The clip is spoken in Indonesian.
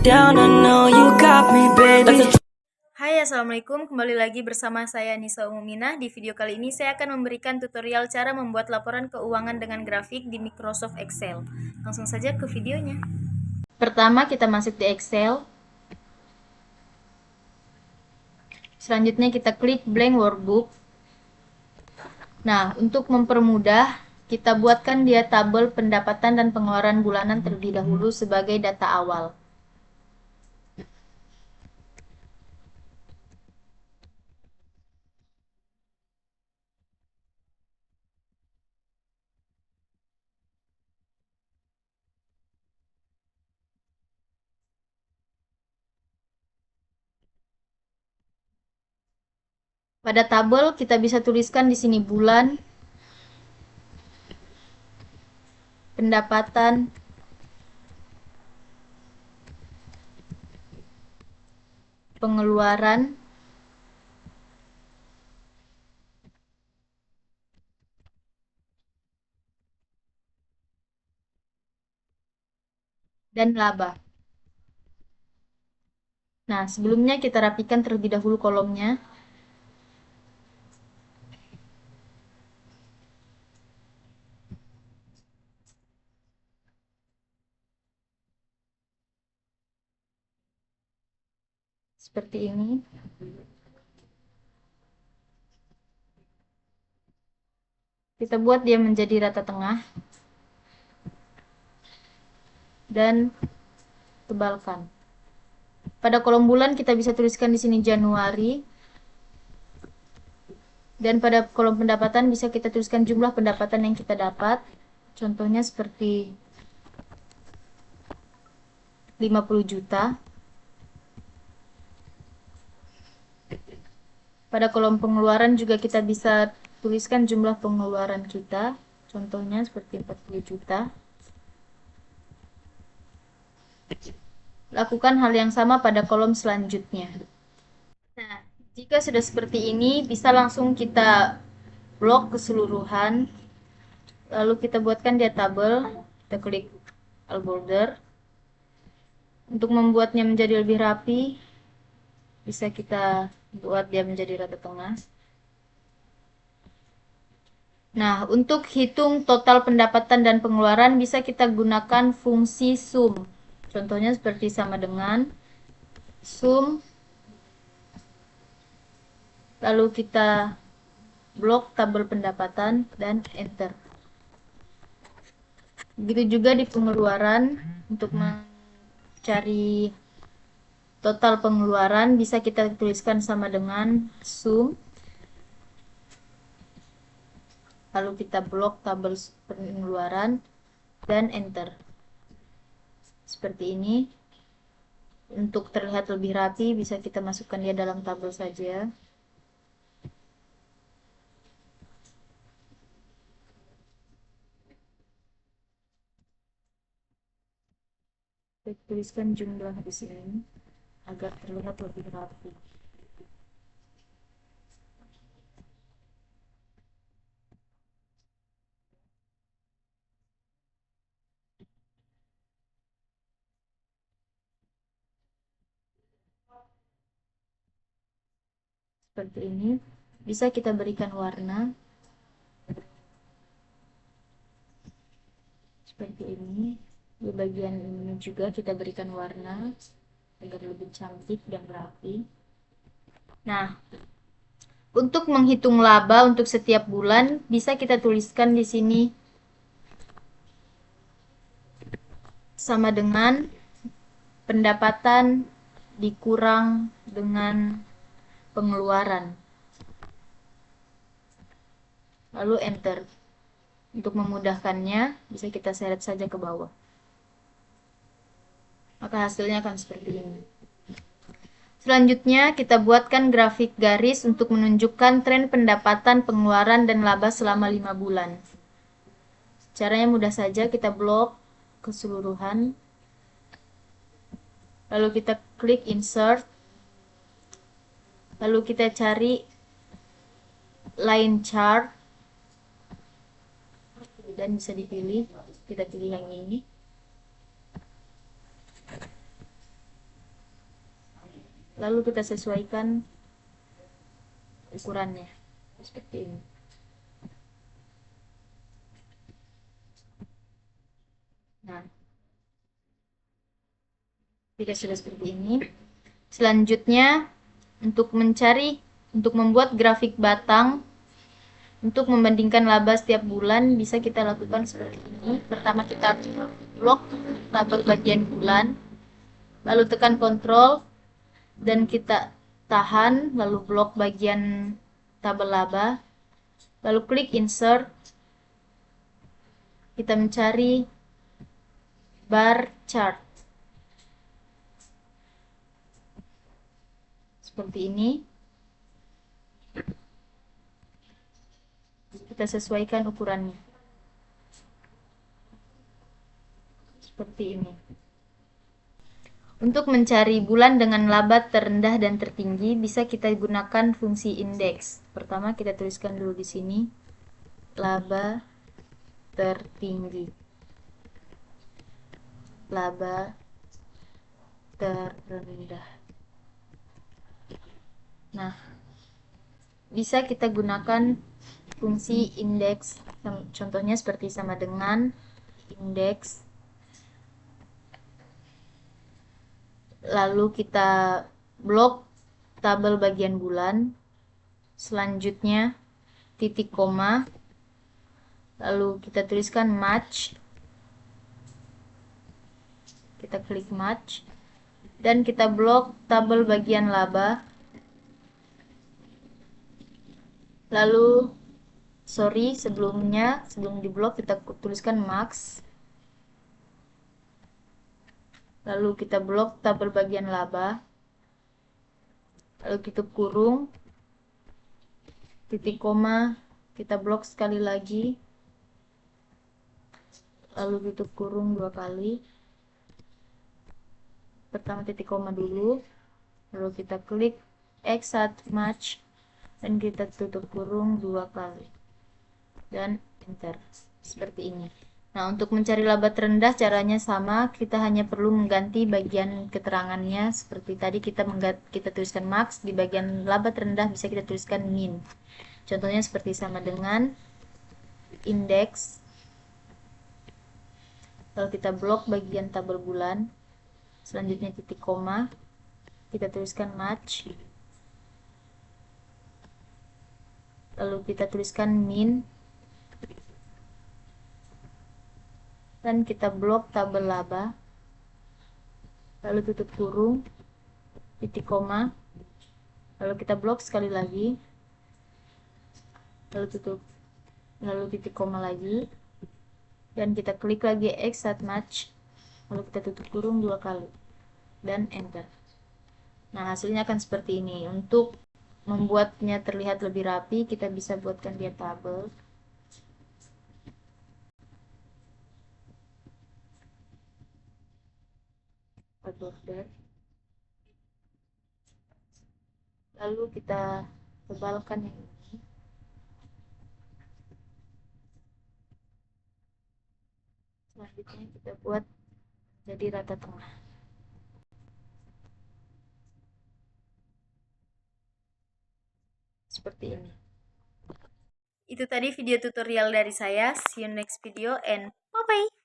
down, I know you got me, baby. Hai, assalamualaikum. Kembali lagi bersama saya Nisa Umuminah. Di video kali ini saya akan memberikan tutorial cara membuat laporan keuangan dengan grafik di Microsoft Excel. Langsung saja ke videonya. Pertama kita masuk di Excel. Selanjutnya kita klik blank workbook. Nah, untuk mempermudah, kita buatkan dia tabel pendapatan dan pengeluaran bulanan terlebih dahulu sebagai data awal. Pada tabel kita bisa tuliskan di sini bulan, pendapatan, pengeluaran, dan laba. Nah, sebelumnya kita rapikan terlebih dahulu kolomnya. Seperti ini. Kita buat dia menjadi rata tengah. Dan tebalkan. Pada kolom bulan kita bisa tuliskan di sini Januari. Dan pada kolom pendapatan bisa kita tuliskan jumlah pendapatan yang kita dapat. Contohnya seperti 50 juta. Pada kolom pengeluaran juga kita bisa tuliskan jumlah pengeluaran kita. Contohnya seperti 40 juta. Lakukan hal yang sama pada kolom selanjutnya. Nah, jika sudah seperti ini, bisa langsung kita blok keseluruhan. Lalu kita buatkan dia tabel. Kita klik all border. Untuk membuatnya menjadi lebih rapi, bisa kita buat dia menjadi rata tengah. Nah, untuk hitung total pendapatan dan pengeluaran bisa kita gunakan fungsi sum. Contohnya seperti sama dengan sum. Lalu kita blok tabel pendapatan dan enter. Begitu juga di pengeluaran. Untuk mencari total pengeluaran bisa kita tuliskan sama dengan sum. Lalu kita blok tabel pengeluaran dan enter. Seperti ini. Untuk terlihat lebih rapi bisa kita masukkan dia dalam tabel saja. Kita tuliskan jumlah di sini agar terlihat lebih rapi. Seperti ini. Bisa kita berikan warna. Seperti ini. Di bagian ini juga kita berikan warna agar lebih cantik dan rapi. Nah, untuk menghitung laba untuk setiap bulan bisa kita tuliskan di sini sama dengan pendapatan dikurang dengan pengeluaran. Lalu enter. Untuk memudahkannya bisa kita seret saja ke bawah. Maka hasilnya akan seperti ini. Selanjutnya kita buatkan grafik garis untuk menunjukkan tren pendapatan, pengeluaran, dan laba selama 5 bulan. Caranya mudah saja, kita blok keseluruhan. Lalu kita klik insert. Lalu kita cari line chart. Dan bisa dipilih. Kita pilih yang ini. lalu kita sesuaikan ukurannya seperti ini. Nah, jika sudah seperti ini, selanjutnya untuk membuat grafik batang untuk membandingkan laba setiap bulan bisa kita lakukan seperti ini. Pertama kita blok tabel bagian bulan, lalu tekan Ctrl dan kita tahan, lalu blok bagian tabel laba, lalu klik insert, kita mencari bar chart seperti ini. Kita sesuaikan ukurannya seperti ini. Untuk mencari bulan dengan laba terendah dan tertinggi, bisa kita gunakan fungsi indeks. Pertama kita tuliskan dulu di sini laba tertinggi, laba terendah. Nah, bisa kita gunakan fungsi indeks, contohnya seperti sama dengan indeks, lalu kita blok tabel bagian bulan, selanjutnya titik koma, lalu kita tuliskan match, kita klik match, dan kita blok tabel bagian laba, lalu sebelum diblok kita tuliskan max, lalu kita blok tabel bagian laba, lalu tutup kurung, titik koma, kita blok sekali lagi, lalu tutup kurung 2 kali. Pertama titik koma dulu, lalu kita klik X1 match dan kita tutup kurung 2 kali dan enter seperti ini. Nah, untuk mencari laba terendah caranya sama, kita hanya perlu mengganti bagian keterangannya seperti tadi kita tuliskan max, di bagian laba terendah bisa kita tuliskan min. Contohnya seperti sama dengan indeks, lalu kita blok bagian tabel bulan, selanjutnya titik koma, kita tuliskan match, lalu kita tuliskan min, dan kita blok tabel laba, lalu tutup kurung, titik koma, lalu kita blok sekali lagi, lalu titik koma lagi, dan kita klik lagi X1 match, lalu kita tutup kurung 2 kali dan enter. Nah, hasilnya akan seperti ini. Untuk membuatnya terlihat lebih rapi, kita bisa buatkan dia tabel. Border. Lalu kita tebalkan yang ini. Selanjutnya kita buat jadi rata tengah. Seperti ini. Itu tadi video tutorial dari saya. See you next video and bye-bye.